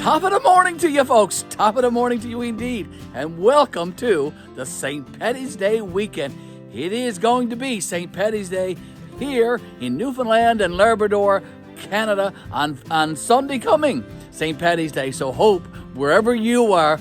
Top of the morning to you folks, top of the morning to you indeed, and welcome to the St. Paddy's Day weekend. It is going to be St. Paddy's Day here in Newfoundland and Labrador, Canada on Sunday coming, St. Paddy's Day. So hope wherever you are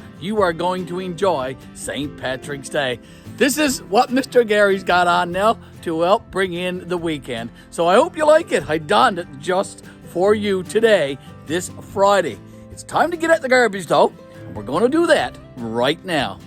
going to enjoy St. Patrick's Day. This is what Mr. Gary's got on now to help bring in the weekend. So I hope you like it. I donned it just for you today, this Friday. It's time to get at the garbage though, and we're going to do that right now.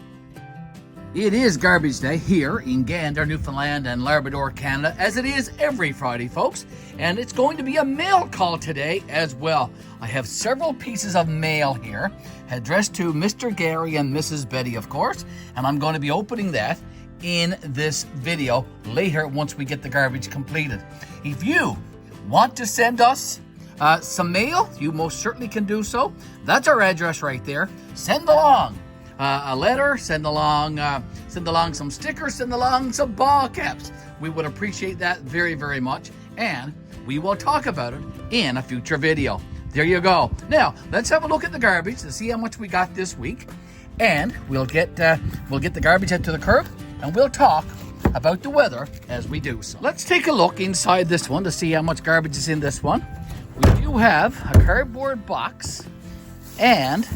It is garbage day here in Gander, Newfoundland and Labrador, Canada, as it is every Friday, folks. And it's going to be a mail call today as well. I have several pieces of mail here, addressed to Mr. Garry and Mrs. Betty, of course, and I'm going to be opening that in this video later once we get the garbage completed. If you want to send us some mail, you most certainly can do so. That's our address right there. Send along a letter, send along some stickers, send along some ball caps. We would appreciate that very, very much, and we will talk about it in a future video. There you go. Now let's have a look at the garbage to see how much we got this week, and we'll get the garbage out to the curb, and we'll talk about the weather as we do so. Let's take a look inside this one to see how much garbage is in this one. We do have a cardboard box and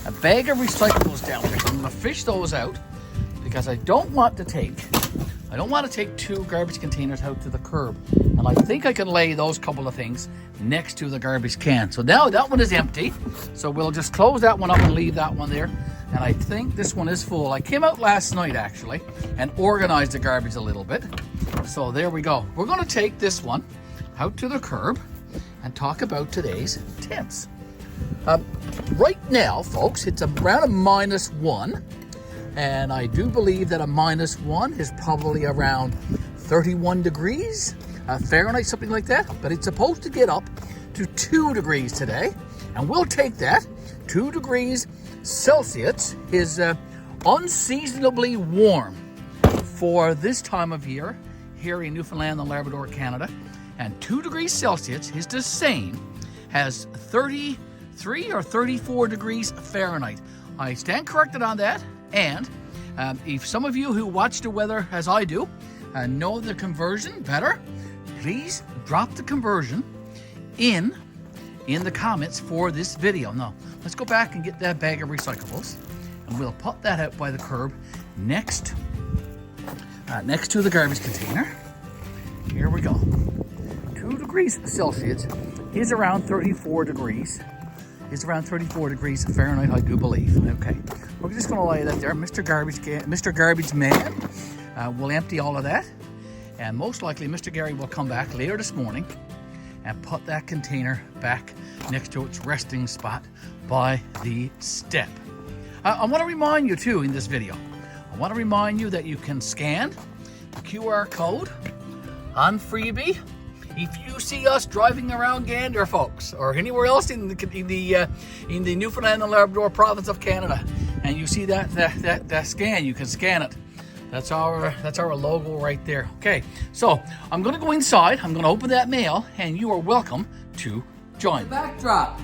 a bag of recyclables down there. So I'm going to fish those out because I don't want to take two garbage containers out to the curb. And I think I can lay those couple of things next to the garbage can. So now that one is empty. So we'll just close that one up and leave that one there. And I think this one is full. I came out last night actually and organized the garbage a little bit. So there we go. We're going to take this one out to the curb and talk about today's temps. Right now, folks, it's around a -1, and I do believe that a -1 is probably around 31 degrees Fahrenheit, something like that. But it's supposed to get up to 2 degrees today, and we'll take that. 2 degrees Celsius is unseasonably warm for this time of year here in Newfoundland and Labrador, Canada. And 2 degrees Celsius is the same as 33 or 34 degrees Fahrenheit. I stand corrected on that. And if some of you who watch the weather as I do know the conversion better, please drop the conversion in the comments for this video. Now, let's go back and get that bag of recyclables, and we'll put that out by the curb next to the garbage container. Here we go. 2 degrees Celsius is around 34 degrees. It's around 34 degrees Fahrenheit, I do believe. Okay, we're just going to lay that there. Mr. Garbage Man will empty all of that, and most likely Mr. Garry will come back later this morning and put that container back next to its resting spot by the step. I want to remind you too in this video, I want to remind you that you can scan the QR code on Freebie. If you see us driving around Gander, folks, or anywhere else in the Newfoundland and Labrador province of Canada, and you see that scan, you can scan it. That's our logo right there. Okay, so I'm going to go inside. I'm going to open that mail, and you are welcome to join. The backdrop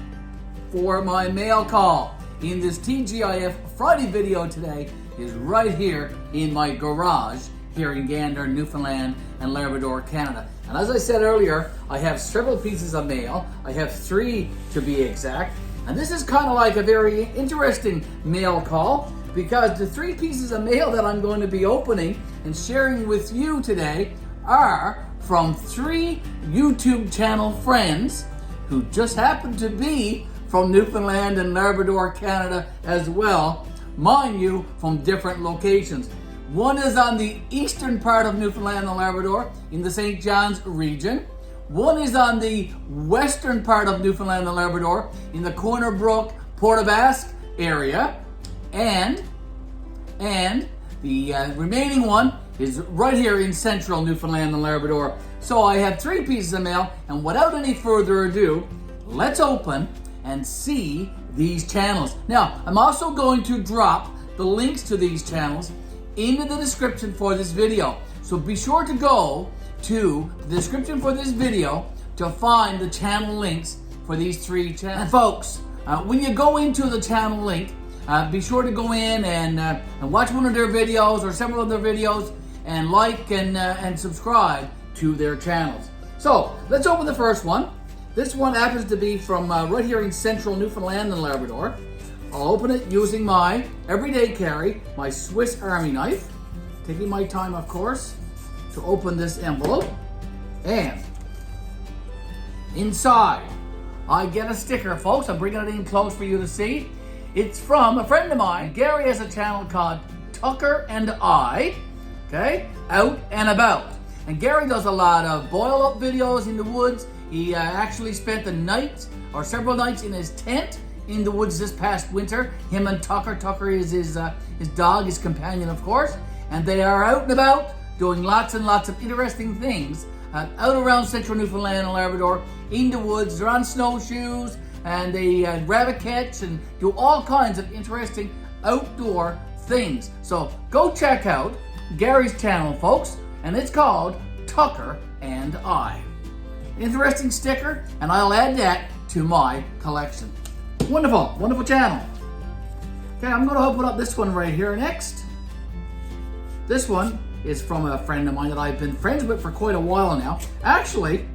for my mail call in this TGIF Friday video today is right here in my garage here in Gander, Newfoundland and Labrador, Canada. And as I said earlier, I have several pieces of mail. I have 3 to be exact. And this is kind of like a very interesting mail call, because the 3 pieces of mail that I'm going to be opening and sharing with you today are from 3 YouTube channel friends who just happen to be from Newfoundland and Labrador, Canada as well. Mind you, from different locations. One is on the eastern part of Newfoundland and Labrador in the St. John's region. One is on the western part of Newfoundland and Labrador in the Corner Brook, Port aux Basques area. And the remaining one is right here in central Newfoundland and Labrador. So I have 3 pieces of mail, and without any further ado, let's open and see these channels. Now, I'm also going to drop the links to these channels into the description for this video. So be sure to go to the description for this video to find the channel links for these 3 channels. And folks, When you go into the channel link, be sure to go in and watch one of their videos or several of their videos and like and subscribe to their channels. So let's open the first one. This one happens to be from right here in central Newfoundland and Labrador. I'll open it using my everyday carry, my Swiss Army knife. Taking my time, of course, to open this envelope. And inside, I get a sticker, folks. I'm bringing it in close for you to see. It's from a friend of mine. Gary has a channel called Tucker and I, okay, Out and About. And Gary does a lot of boil-up videos in the woods. He actually spent the night, or several nights, in his tent in the woods this past winter. Him and Tucker. Tucker is his dog, his companion, of course. And they are out and about doing lots and lots of interesting things out around central Newfoundland and Labrador, in the woods. They're on snowshoes, and they rabbit catch and do all kinds of interesting outdoor things. So go check out Gary's channel, folks, and it's called Tucker and I. Interesting sticker, and I'll add that to my collection. Wonderful, wonderful channel. Okay, I'm going to open up this one right here next. This one is from a friend of mine that I've been friends with for quite a while now. Actually,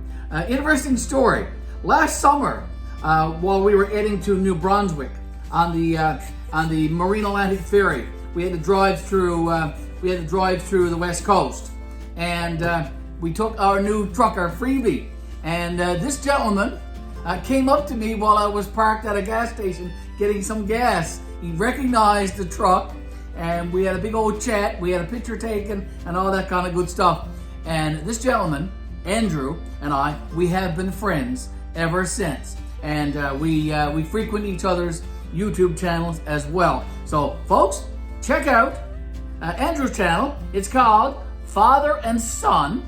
interesting story. Last summer, while we were heading to New Brunswick on the Marine Atlantic ferry, we had to drive through the West Coast, and we took our new truck, our freebie, and this gentleman came up to me while I was parked at a gas station getting some gas. He recognized the truck, and we had a big old chat. We had a picture taken and all that kind of good stuff. And this gentleman, Andrew, and I, we have been friends ever since. And we frequent each other's YouTube channels as well. So, folks, check out Andrew's channel. It's called Father and Son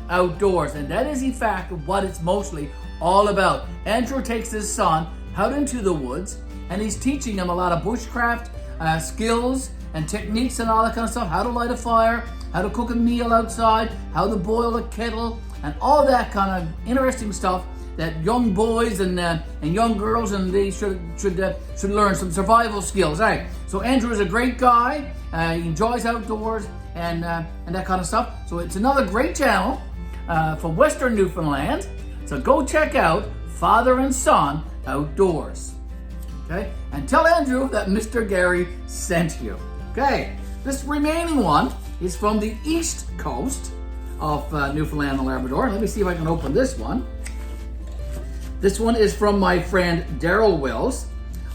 Outdoors, and that is in fact what it's mostly all about. Andrew takes his son out into the woods, and he's teaching him a lot of bushcraft skills and techniques and all that kind of stuff. How to light a fire, how to cook a meal outside, how to boil a kettle, and all that kind of interesting stuff that young boys and young girls, and they should learn some survival skills. Right? So Andrew is a great guy. He enjoys outdoors and that kind of stuff. So it's another great channel for Western Newfoundland. So go check out Father and Son Outdoors. Okay, and tell Andrew that Mr. Gary sent you. Okay, this remaining one is from the east coast of Newfoundland and Labrador. Let me see if I can open this one. This one is from my friend Daryl Wells.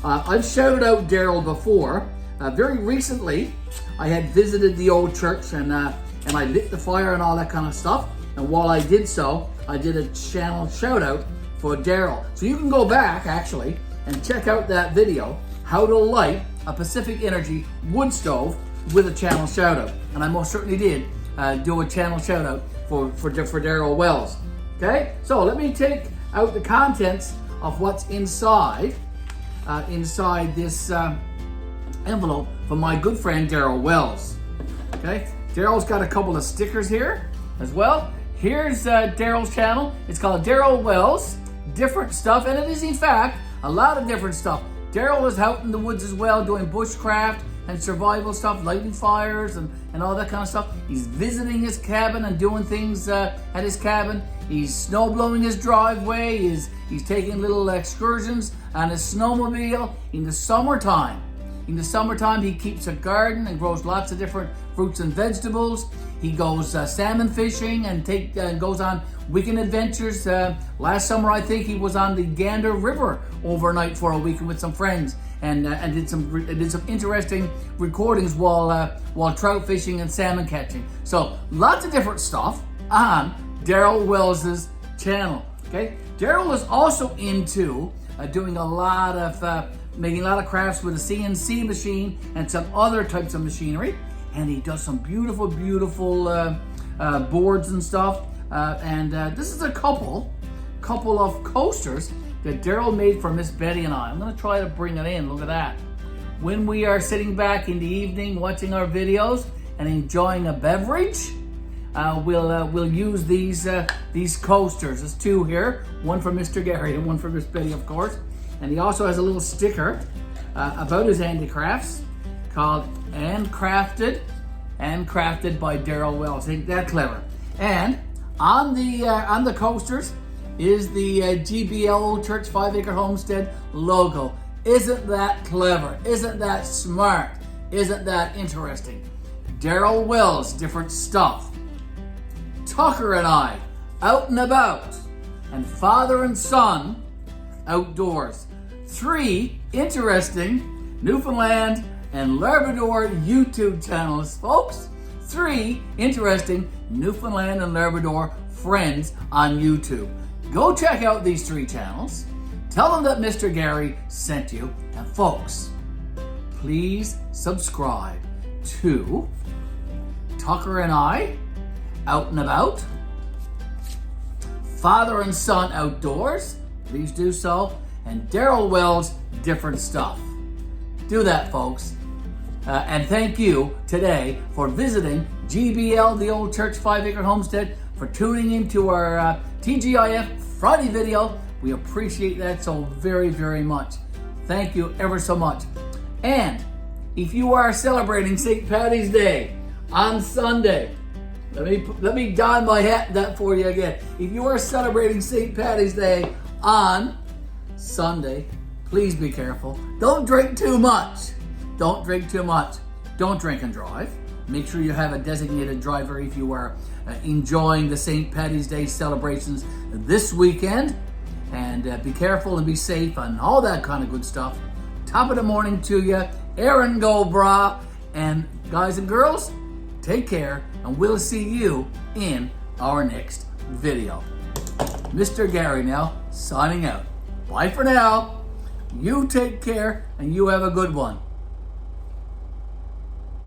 I've shouted out Daryl before. Very recently, I had visited the old church and I lit the fire and all that kind of stuff. And while I did so, I did a channel shout out for Daryl. So you can go back actually and check out that video, how to light a Pacific Energy wood stove with a channel shout out. And I most certainly did do a channel shout out for Daryl Wells. Okay, so let me take out the contents of what's inside this envelope from my good friend Daryl Wells. Okay, Daryl's got a couple of stickers here as well. Here's Daryl's channel. It's called Daryl Wells Different Stuff, and it is in fact a lot of different stuff. Daryl is out in the woods as well, doing bushcraft and survival stuff, lighting fires and all that kind of stuff. He's visiting his cabin and doing things at his cabin. He's snow blowing his driveway. He's taking little excursions on his snowmobile in the summertime. In the summertime, he keeps a garden and grows lots of different fruits and vegetables. He goes salmon fishing and goes on weekend adventures. Last summer, I think he was on the Gander River overnight for a weekend with some friends and did some interesting recordings while trout fishing and salmon catching. So lots of different stuff on Daryl Wells's channel. Okay, Daryl is also into doing a lot of making a lot of crafts with a CNC machine and some other types of machinery, and he does some beautiful boards and stuff. This is a couple of coasters that Daryl made for Miss Betty and I. I'm going to try to bring it in. Look at that. When we are sitting back in the evening watching our videos and enjoying a beverage, we'll use these coasters. There's two here, one for Mr. Gary and one for Miss Betty, of course. And he also has a little sticker about his handicrafts called Handcrafted by Daryl Wells. Ain't that clever? And on the coasters is the GBL Church 5 Acre Homestead logo. Isn't that clever? Isn't that smart? Isn't that interesting? Daryl Wells, different stuff. Tucker and I, out and about. And father and son, outdoors. 3 interesting Newfoundland and Labrador YouTube channels, folks. 3 interesting Newfoundland and Labrador friends on YouTube. Go check out these 3 channels. Tell them that Mr. Garry sent you. And folks, please subscribe to Tucker and I, Out and About, Father and Son Outdoors. Please do so. And Daryl Wells, Different Stuff. Do that, folks. And thank you today for visiting GBL, the Old Church 5 Acre Homestead, for tuning into our TGIF Friday video. We appreciate that so very, very much. Thank you ever so much. And if you are celebrating St. Paddy's Day on Sunday, let me don my hat that for you again. If you are celebrating St. Paddy's Day on Sunday, please be careful. Don't drink too much. Don't drink too much. Don't drink and drive. Make sure you have a designated driver if you are enjoying the St. Paddy's Day celebrations this weekend. And be careful and be safe and all that kind of good stuff. Top of the morning to you. Aaron Go Bra. And guys and girls, take care. And we'll see you in our next video. Mr. Garry now, signing out. Bye for now. You take care and you have a good one.